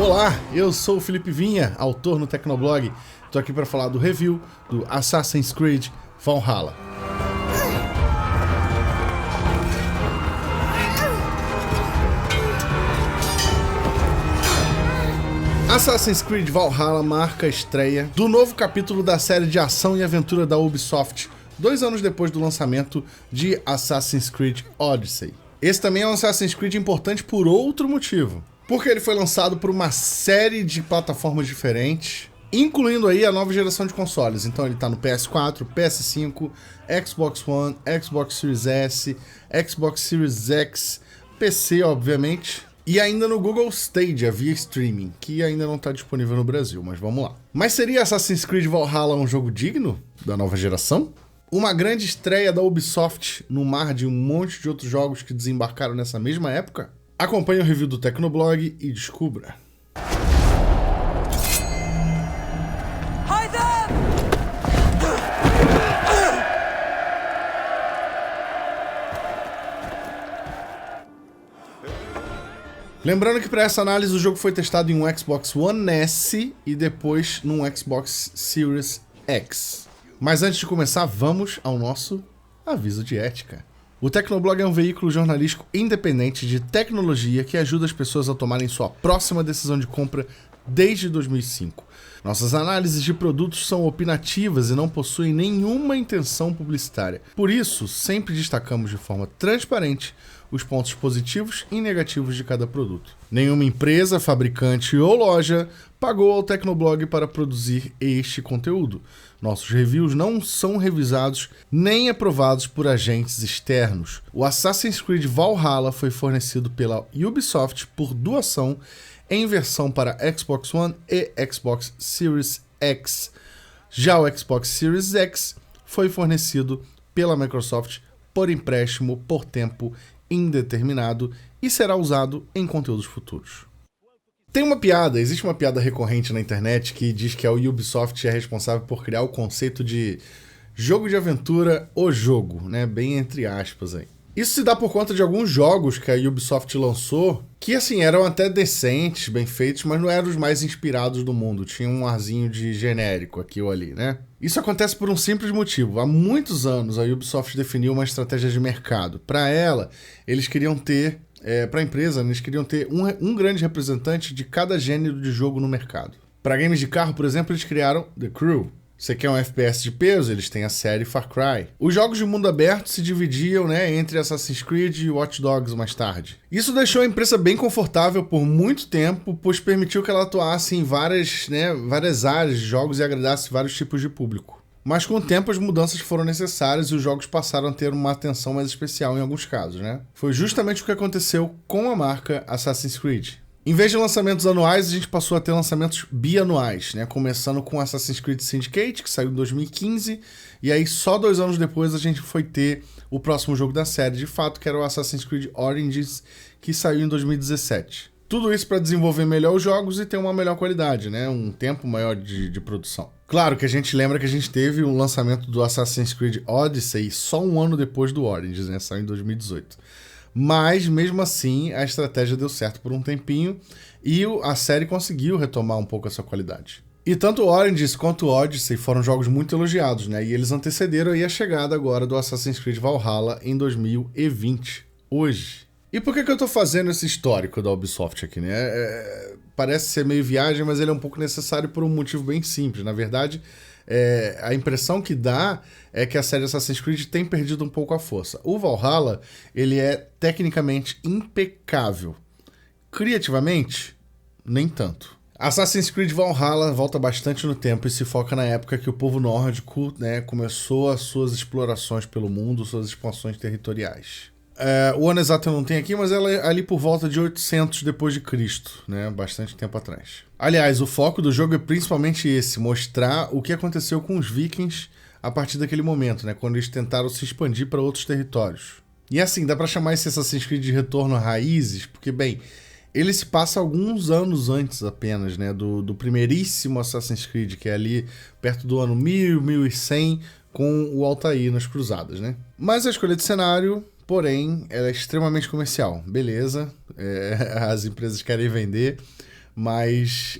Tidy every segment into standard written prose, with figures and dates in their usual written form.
Olá, eu sou o Felipe Vinha, autor no Tecnoblog. Estou aqui para falar do review do Assassin's Creed Valhalla. Assassin's Creed Valhalla marca a estreia do novo capítulo da série de ação e aventura da Ubisoft, 2 anos depois do lançamento de Assassin's Creed Odyssey. Esse também é um Assassin's Creed importante por outro motivo, porque ele foi lançado por uma série de plataformas diferentes, incluindo aí a nova geração de consoles. Então ele tá no PS4, PS5, Xbox One, Xbox Series S, Xbox Series X, PC obviamente, e ainda no Google Stadia via streaming, que ainda não está disponível no Brasil, mas vamos lá. Mas seria Assassin's Creed Valhalla um jogo digno da nova geração? Uma grande estreia da Ubisoft no mar de um monte de outros jogos que desembarcaram nessa mesma época? Acompanhe o review do Tecnoblog e descubra. Lembrando que para essa análise o jogo foi testado em um Xbox One S e depois num Xbox Series X. Mas antes de começar, vamos ao nosso aviso de ética. O Tecnoblog é um veículo jornalístico independente de tecnologia que ajuda as pessoas a tomarem sua próxima decisão de compra desde 2005. Nossas análises de produtos são opinativas e não possuem nenhuma intenção publicitária. Por isso, sempre destacamos de forma transparente os pontos positivos e negativos de cada produto. Nenhuma empresa, fabricante ou loja pagou ao Tecnoblog para produzir este conteúdo. Nossos reviews não são revisados nem aprovados por agentes externos. O Assassin's Creed Valhalla foi fornecido pela Ubisoft por doação em versão para Xbox One e Xbox Series X. Já o Xbox Series X foi fornecido pela Microsoft por empréstimo por tempo indeterminado e será usado em conteúdos futuros. Existe uma piada recorrente na internet que diz que a Ubisoft é responsável por criar o conceito de jogo de aventura, o jogo, né? Bem entre aspas aí. Isso se dá por conta de alguns jogos que a Ubisoft lançou que, assim, eram até decentes, bem feitos, mas não eram os mais inspirados do mundo. Tinha um arzinho de genérico aqui ou ali, né? Isso acontece por um simples motivo. Há muitos anos a Ubisoft definiu uma estratégia de mercado. Para ela, eles queriam ter, para a empresa, eles queriam ter um grande representante de cada gênero de jogo no mercado. Para games de carro, por exemplo, eles criaram The Crew. Você quer um FPS de peso? Eles têm a série Far Cry. Os jogos de mundo aberto se dividiam, né, entre Assassin's Creed e Watch Dogs mais tarde. Isso deixou a empresa bem confortável por muito tempo, pois permitiu que ela atuasse em várias áreas de jogos e agradasse vários tipos de público. Mas com o tempo as mudanças foram necessárias e os jogos passaram a ter uma atenção mais especial em alguns casos, né? Foi justamente o que aconteceu com a marca Assassin's Creed. Em vez de lançamentos anuais, a gente passou a ter lançamentos bianuais, né? Começando com Assassin's Creed Syndicate, que saiu em 2015, e aí só 2 anos depois a gente foi ter o próximo jogo da série, de fato, que era o Assassin's Creed Origins, que saiu em 2017. Tudo isso para desenvolver melhor os jogos e ter uma melhor qualidade, né? Um tempo maior de produção. Claro que a gente lembra que a gente teve o lançamento do Assassin's Creed Odyssey só 1 ano depois do Origins, né? Saiu em 2018. Mas, mesmo assim, a estratégia deu certo por um tempinho e a série conseguiu retomar um pouco essa qualidade. E tanto o Origins quanto o Odyssey foram jogos muito elogiados, né? E eles antecederam aí a chegada agora do Assassin's Creed Valhalla em 2020, hoje. E por que eu tô fazendo esse histórico da Ubisoft aqui, né? Parece ser meio viagem, mas ele é um pouco necessário por um motivo bem simples. Na verdade, a impressão que dá é que a série Assassin's Creed tem perdido um pouco a força. O Valhalla, ele é tecnicamente impecável. Criativamente, nem tanto. Assassin's Creed Valhalla volta bastante no tempo e se foca na época que o povo nórdico, né, começou as suas explorações pelo mundo, suas expansões territoriais. O ano exato eu não tenho aqui, mas ela é ali por volta de 800 depois de Cristo, né? Bastante tempo atrás. Aliás, o foco do jogo é principalmente esse, mostrar o que aconteceu com os vikings a partir daquele momento, né? Quando eles tentaram se expandir para outros territórios. E assim, dá para chamar esse Assassin's Creed de retorno a raízes, porque, bem, ele se passa alguns anos antes apenas, né? Do primeiríssimo Assassin's Creed, que é ali perto do ano 1000, 1100, com o Altair nas cruzadas, né? Mas a escolha de cenário, porém, ela é extremamente comercial. Beleza, as empresas querem vender, mas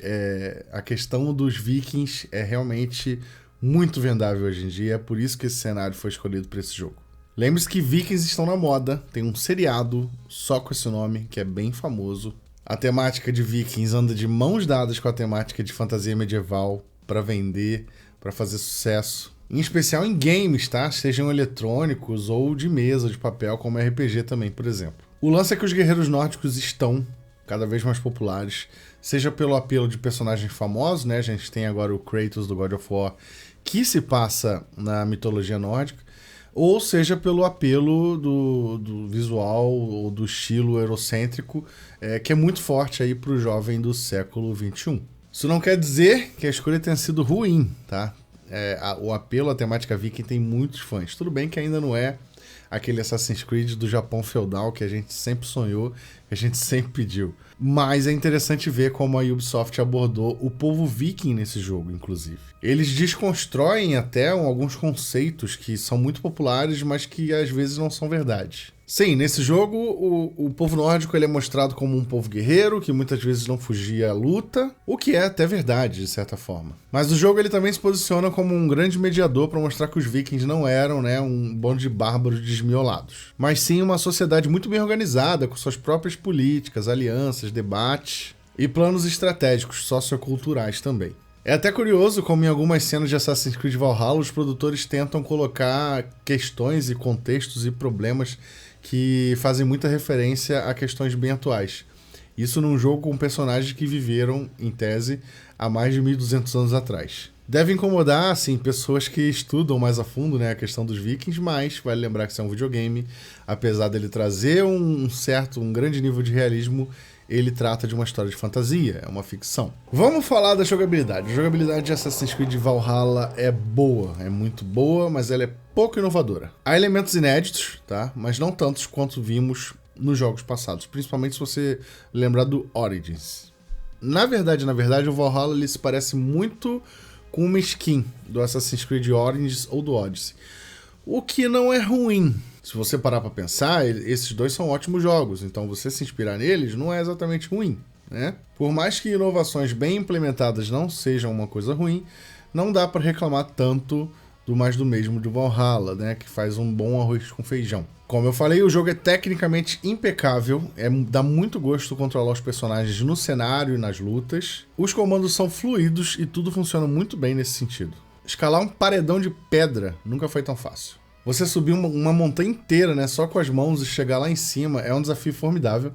a questão dos vikings é realmente muito vendável hoje em dia, é por isso que esse cenário foi escolhido para esse jogo. Lembre-se que vikings estão na moda, tem um seriado só com esse nome, que é bem famoso. A temática de vikings anda de mãos dadas com a temática de fantasia medieval para vender, para fazer sucesso. Em especial em games, tá? Sejam eletrônicos ou de mesa, de papel, como RPG também, por exemplo. O lance é que os guerreiros nórdicos estão cada vez mais populares, seja pelo apelo de personagens famosos, né? A gente tem agora o Kratos do God of War, que se passa na mitologia nórdica, ou seja pelo apelo do visual ou do estilo eurocêntrico, que é muito forte aí para o jovem do século XXI. Isso não quer dizer que a escolha tenha sido ruim, tá? O apelo à temática viking tem muitos fãs. Tudo bem que ainda não é aquele Assassin's Creed do Japão feudal que a gente sempre sonhou, que a gente sempre pediu. Mas é interessante ver como a Ubisoft abordou o povo viking nesse jogo, inclusive. Eles desconstroem até alguns conceitos que são muito populares, mas que às vezes não são verdade. Sim, nesse jogo, o povo nórdico ele é mostrado como um povo guerreiro, que muitas vezes não fugia à luta, o que é até verdade, de certa forma. Mas o jogo ele também se posiciona como um grande mediador para mostrar que os vikings não eram, né, um bando de bárbaros desmiolados, mas sim uma sociedade muito bem organizada, com suas próprias políticas, alianças, debates e planos estratégicos socioculturais também. É até curioso como em algumas cenas de Assassin's Creed Valhalla os produtores tentam colocar questões e contextos e problemas que fazem muita referência a questões bem atuais. Isso num jogo com personagens que viveram, em tese, há mais de 1.200 anos atrás. Deve incomodar, assim, pessoas que estudam mais a fundo, né, a questão dos vikings, mas vale lembrar que isso é um videogame. Apesar dele trazer um grande nível de realismo, ele trata de uma história de fantasia, é uma ficção. Vamos falar da jogabilidade. A jogabilidade de Assassin's Creed Valhalla é boa, é muito boa, mas ela é pouco inovadora. Há elementos inéditos, tá? Mas não tantos quanto vimos nos jogos passados, principalmente se você lembrar do Origins. Na verdade, o Valhalla ele se parece muito com uma skin do Assassin's Creed Origins ou do Odyssey, o que não é ruim. Se você parar para pensar, esses dois são ótimos jogos, então você se inspirar neles não é exatamente ruim, né? Por mais que inovações bem implementadas não sejam uma coisa ruim, não dá para reclamar tanto do mais do mesmo de Valhalla, né? Que faz um bom arroz com feijão. Como eu falei, o jogo é tecnicamente impecável, dá muito gosto controlar os personagens no cenário e nas lutas. Os comandos são fluidos e tudo funciona muito bem nesse sentido. Escalar um paredão de pedra nunca foi tão fácil. Você subir uma montanha inteira, né, só com as mãos e chegar lá em cima é um desafio formidável.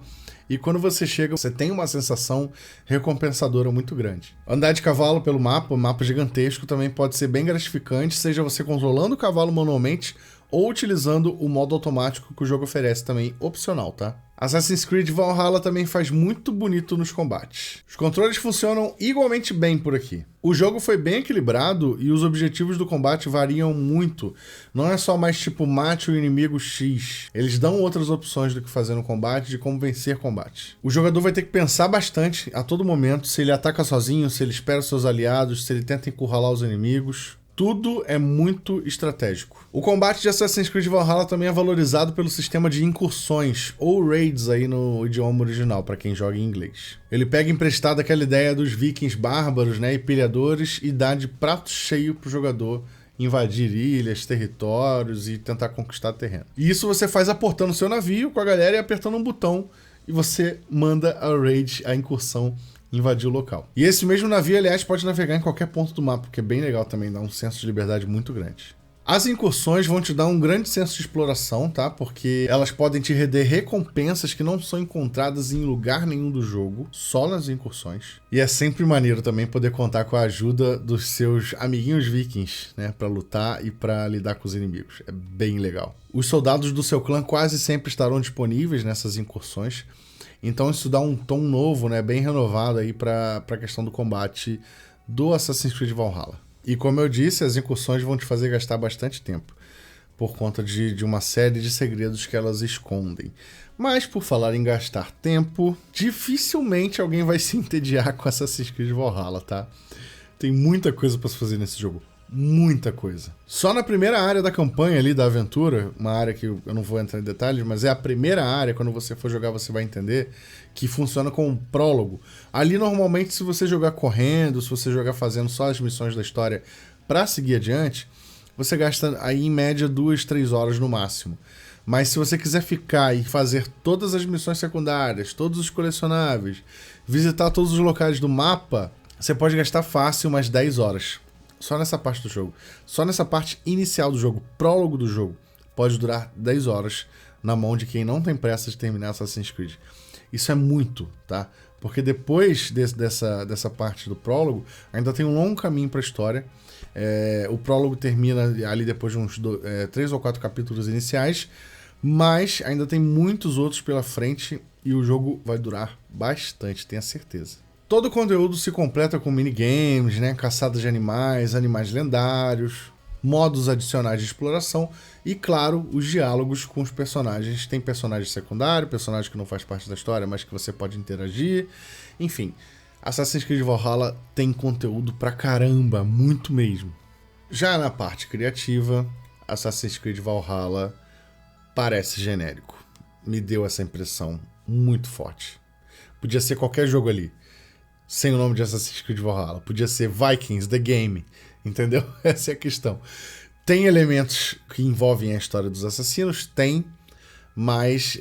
E quando você chega, você tem uma sensação recompensadora muito grande. Andar de cavalo pelo mapa, um mapa gigantesco, também pode ser bem gratificante, seja você controlando o cavalo manualmente ou utilizando o modo automático que o jogo oferece também, opcional, tá? Assassin's Creed Valhalla também faz muito bonito nos combates. Os controles funcionam igualmente bem por aqui. O jogo foi bem equilibrado e os objetivos do combate variam muito. Não é só mais tipo mate o inimigo X. Eles dão outras opções do que fazer no combate, de como vencer combate. O jogador vai ter que pensar bastante a todo momento se ele ataca sozinho, se ele espera seus aliados, se ele tenta encurralar os inimigos. Tudo é muito estratégico. O combate de Assassin's Creed Valhalla também é valorizado pelo sistema de incursões, ou raids aí no idioma original, para quem joga em inglês. Ele pega emprestado aquela ideia dos vikings bárbaros, né, e pilhadores, e dá de prato cheio pro jogador invadir ilhas, territórios e tentar conquistar terreno. E isso você faz aportando seu navio com a galera e apertando um botão, e você manda a raid, a incursão, invadir o local. E esse mesmo navio, aliás, pode navegar em qualquer ponto do mapa, que é bem legal também, dá um senso de liberdade muito grande. As incursões vão te dar um grande senso de exploração, tá? Porque elas podem te render recompensas que não são encontradas em lugar nenhum do jogo, só nas incursões. E é sempre maneiro também poder contar com a ajuda dos seus amiguinhos vikings, né? Pra lutar e pra lidar com os inimigos. É bem legal. Os soldados do seu clã quase sempre estarão disponíveis nessas incursões. Então isso dá um tom novo, né, bem renovado aí para a questão do combate do Assassin's Creed Valhalla. E como eu disse, as incursões vão te fazer gastar bastante tempo, por conta de uma série de segredos que elas escondem. Mas por falar em gastar tempo, dificilmente alguém vai se entediar com Assassin's Creed Valhalla, tá? Tem muita coisa para se fazer nesse jogo. Muita coisa. Só na primeira área da campanha ali, da aventura, uma área que eu não vou entrar em detalhes, mas é a primeira área, quando você for jogar você vai entender, que funciona como um prólogo. Ali, normalmente, se você jogar correndo, se você jogar fazendo só as missões da história pra seguir adiante, você gasta aí, em média, 2, 3 horas no máximo. Mas se você quiser ficar e fazer todas as missões secundárias, todos os colecionáveis, visitar todos os locais do mapa, você pode gastar fácil umas 10 horas. Só nessa parte do jogo. Só nessa parte inicial do jogo, prólogo do jogo, pode durar 10 horas na mão de quem não tem pressa de terminar Assassin's Creed. Isso é muito, tá? Porque depois dessa parte do prólogo, ainda tem um longo caminho para a história. O prólogo termina ali depois de uns 3 ou 4 capítulos iniciais, mas ainda tem muitos outros pela frente e o jogo vai durar bastante, tenha certeza. Todo o conteúdo se completa com minigames, né? Caçada de animais, animais lendários, modos adicionais de exploração e, claro, os diálogos com os personagens. Tem personagem secundário, personagem que não faz parte da história, mas que você pode interagir. Enfim, Assassin's Creed Valhalla tem conteúdo pra caramba, muito mesmo. Já na parte criativa, Assassin's Creed Valhalla parece genérico. Me deu essa impressão muito forte. Podia ser qualquer jogo ali, sem o nome de Assassin's Creed Valhalla. Podia ser Vikings, The Game, entendeu? Essa é a questão. Tem elementos que envolvem a história dos assassinos? Tem, mas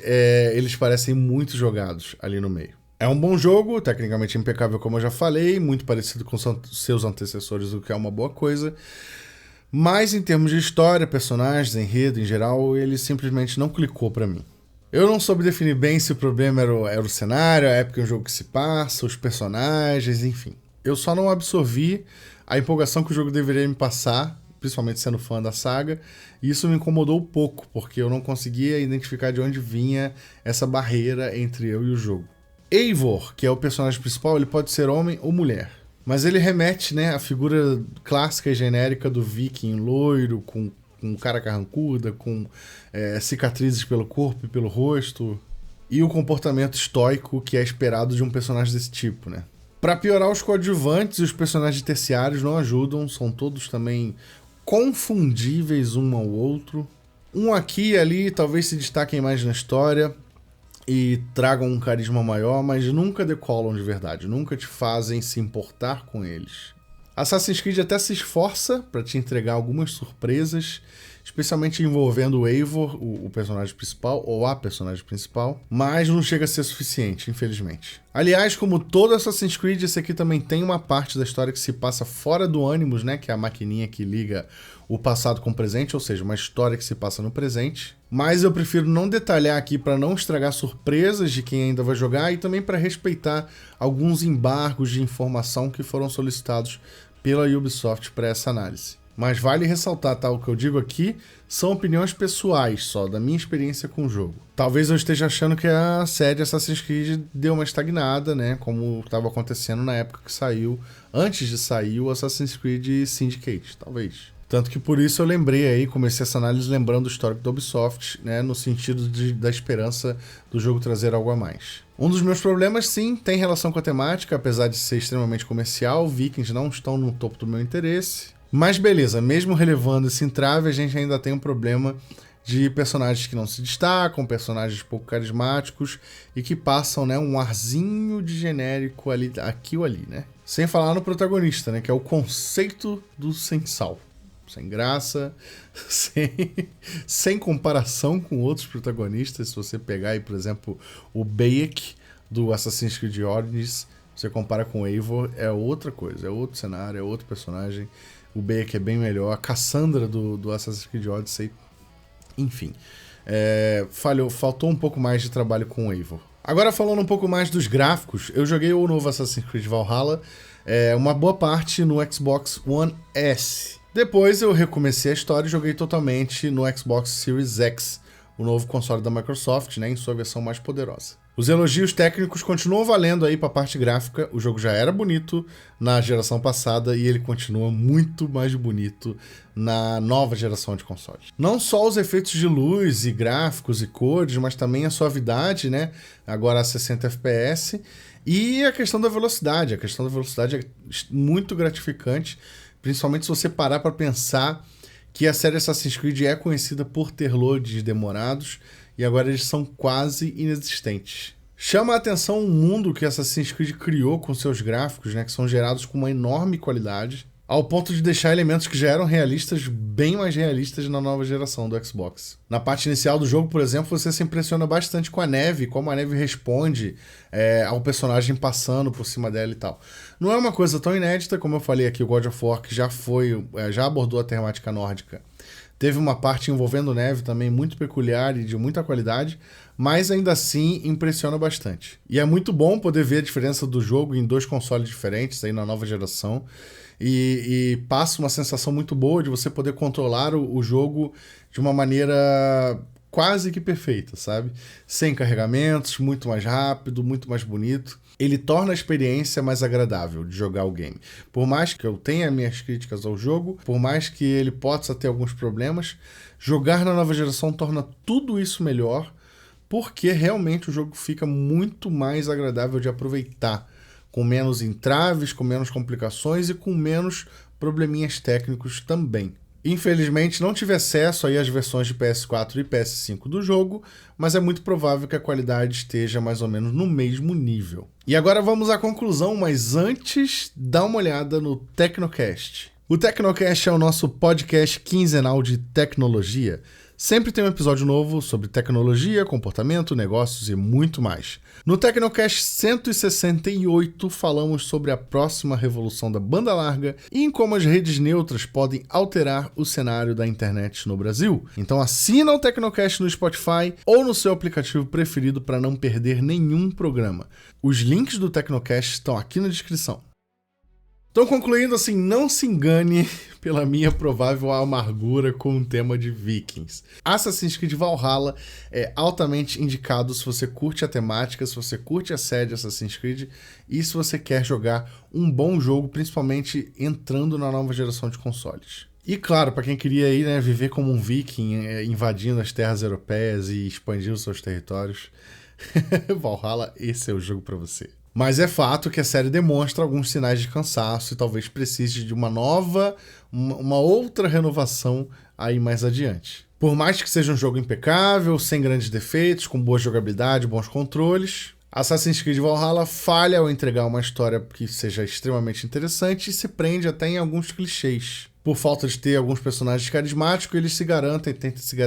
eles parecem muito jogados ali no meio. É um bom jogo, tecnicamente impecável, como eu já falei, muito parecido com seus antecessores, o que é uma boa coisa. Mas em termos de história, personagens, enredo em geral, ele simplesmente não clicou pra mim. Eu não soube definir bem se o problema era o cenário, a época em um jogo que se passa, os personagens, enfim. Eu só não absorvi a empolgação que o jogo deveria me passar, principalmente sendo fã da saga, e isso me incomodou um pouco, porque eu não conseguia identificar de onde vinha essa barreira entre eu e o jogo. Eivor, que é o personagem principal, ele pode ser homem ou mulher, mas ele remete, né, à figura clássica e genérica do viking loiro, com cara carrancuda, com cicatrizes pelo corpo e pelo rosto, e o comportamento estoico que é esperado de um personagem desse tipo, né? Pra piorar, os coadjuvantes e os personagens terciários não ajudam, são todos também confundíveis um ao outro. Um aqui e ali talvez se destaquem mais na história e tragam um carisma maior, mas nunca decolam de verdade, nunca te fazem se importar com eles. Assassin's Creed até se esforça para te entregar algumas surpresas, especialmente envolvendo o Eivor, o personagem principal, ou a personagem principal, mas não chega a ser suficiente, infelizmente. Aliás, como todo Assassin's Creed, esse aqui também tem uma parte da história que se passa fora do Animus, né, que é a maquininha que liga o passado com o presente, ou seja, uma história que se passa no presente. Mas eu prefiro não detalhar aqui para não estragar surpresas de quem ainda vai jogar e também para respeitar alguns embargos de informação que foram solicitados pela Ubisoft para essa análise. Mas vale ressaltar, tá? O que eu digo aqui são opiniões pessoais só, da minha experiência com o jogo. Talvez eu esteja achando que a série Assassin's Creed deu uma estagnada, né? Como estava acontecendo na época que saiu, antes de sair o Assassin's Creed Syndicate, talvez. Tanto que por isso eu lembrei aí, comecei essa análise lembrando o histórico da Ubisoft, né? No sentido da esperança do jogo trazer algo a mais. Um dos meus problemas, sim, tem relação com a temática, apesar de ser extremamente comercial, Vikings não estão no topo do meu interesse. Mas beleza, mesmo relevando esse entrave, a gente ainda tem um problema de personagens que não se destacam, personagens pouco carismáticos e que passam, né, um arzinho de genérico ali, aqui ou ali, né? Sem falar no protagonista, né, que é o conceito do sem sal. Sem graça, sem comparação com outros protagonistas. Se você pegar aí, por exemplo, o Bayek do Assassin's Creed Origins, você compara com o Eivor, é outra coisa, é outro cenário, é outro personagem. O Bayek é bem melhor, a Cassandra do Assassin's Creed Odyssey, enfim. Faltou um pouco mais de trabalho com o Eivor. Agora falando um pouco mais dos gráficos, eu joguei o novo Assassin's Creed Valhalla, uma boa parte no Xbox One S. Depois eu recomecei a história e joguei totalmente no Xbox Series X, o novo console da Microsoft, né, em sua versão mais poderosa. Os elogios técnicos continuam valendo aí para a parte gráfica, o jogo já era bonito na geração passada e ele continua muito mais bonito na nova geração de consoles. Não só os efeitos de luz e gráficos e cores, mas também a suavidade, né, agora a 60 FPS, e a questão da velocidade. A questão da velocidade é muito gratificante, principalmente se você parar para pensar que a série Assassin's Creed é conhecida por ter loads demorados e agora eles são quase inexistentes. Chama a atenção o mundo que Assassin's Creed criou com seus gráficos, né, que são gerados com uma enorme qualidade, ao ponto de deixar elementos que já eram realistas bem mais realistas na nova geração do Xbox. Na parte inicial do jogo, por exemplo, você se impressiona bastante com a neve, como a neve responde ao personagem passando por cima dela e tal. Não é uma coisa tão inédita, como eu falei aqui, o God of War, que já abordou a temática nórdica. Teve uma parte envolvendo neve também muito peculiar e de muita qualidade, mas ainda assim impressiona bastante. E é muito bom poder ver a diferença do jogo em 2 consoles diferentes aí na nova geração. E passa uma sensação muito boa de você poder controlar o jogo de uma maneira quase que perfeita, sabe? Sem carregamentos, muito mais rápido, muito mais bonito. Ele torna a experiência mais agradável de jogar o game. Por mais que eu tenha minhas críticas ao jogo, por mais que ele possa ter alguns problemas, jogar na nova geração torna tudo isso melhor, porque realmente o jogo fica muito mais agradável de aproveitar, com menos entraves, com menos complicações e com menos probleminhas técnicos também. Infelizmente não tive acesso aí às versões de PS4 e PS5 do jogo, mas é muito provável que a qualidade esteja mais ou menos no mesmo nível. E agora vamos à conclusão, mas antes, dá uma olhada no Tecnocast. O Tecnocast é o nosso podcast quinzenal de tecnologia. Sempre tem um episódio novo sobre tecnologia, comportamento, negócios e muito mais. No Tecnocast 168 falamos sobre a próxima revolução da banda larga e em como as redes neutras podem alterar o cenário da internet no Brasil. Então assina o Tecnocast no Spotify ou no seu aplicativo preferido para não perder nenhum programa. Os links do Tecnocast estão aqui na descrição. Então, concluindo assim, não se engane pela minha provável amargura com o tema de Vikings. Assassin's Creed Valhalla é altamente indicado se você curte a temática, se você curte a série Assassin's Creed e se você quer jogar um bom jogo, principalmente entrando na nova geração de consoles. E claro, para quem queria aí, né, viver como um viking, invadindo as terras europeias e expandindo seus territórios, Valhalla, esse é o jogo para você. Mas é fato que a série demonstra alguns sinais de cansaço e talvez precise de uma outra renovação aí mais adiante. Por mais que seja um jogo impecável, sem grandes defeitos, com boa jogabilidade, bons controles, Assassin's Creed Valhalla falha ao entregar uma história que seja extremamente interessante e se prende até em alguns clichês. Por falta de ter alguns personagens carismáticos, eles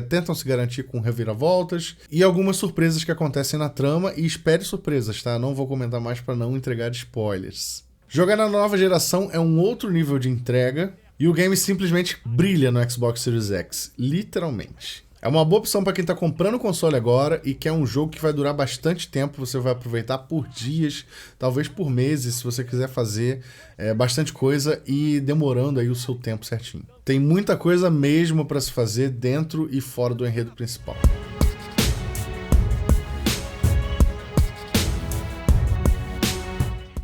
tentam se garantir com reviravoltas e algumas surpresas que acontecem na trama, e espere surpresas, tá? Não vou comentar mais para não entregar spoilers. Jogar na nova geração é um outro nível de entrega e o game simplesmente brilha no Xbox Series X, literalmente. É uma boa opção para quem está comprando o console agora e quer um jogo que vai durar bastante tempo, você vai aproveitar por dias, talvez por meses, se você quiser fazer bastante coisa e demorando aí o seu tempo certinho. Tem muita coisa mesmo para se fazer dentro e fora do enredo principal.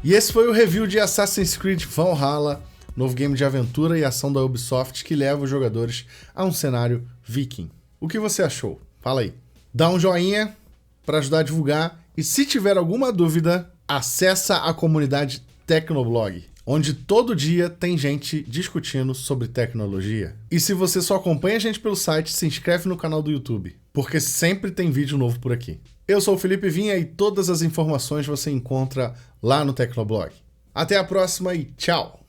E esse foi o review de Assassin's Creed Valhalla, novo game de aventura e ação da Ubisoft que leva os jogadores a um cenário viking. O que você achou? Fala aí. Dá um joinha para ajudar a divulgar e se tiver alguma dúvida, acessa a comunidade Tecnoblog, onde todo dia tem gente discutindo sobre tecnologia. E se você só acompanha a gente pelo site, se inscreve no canal do YouTube, porque sempre tem vídeo novo por aqui. Eu sou o Felipe Vinha e todas as informações você encontra lá no Tecnoblog. Até a próxima e tchau!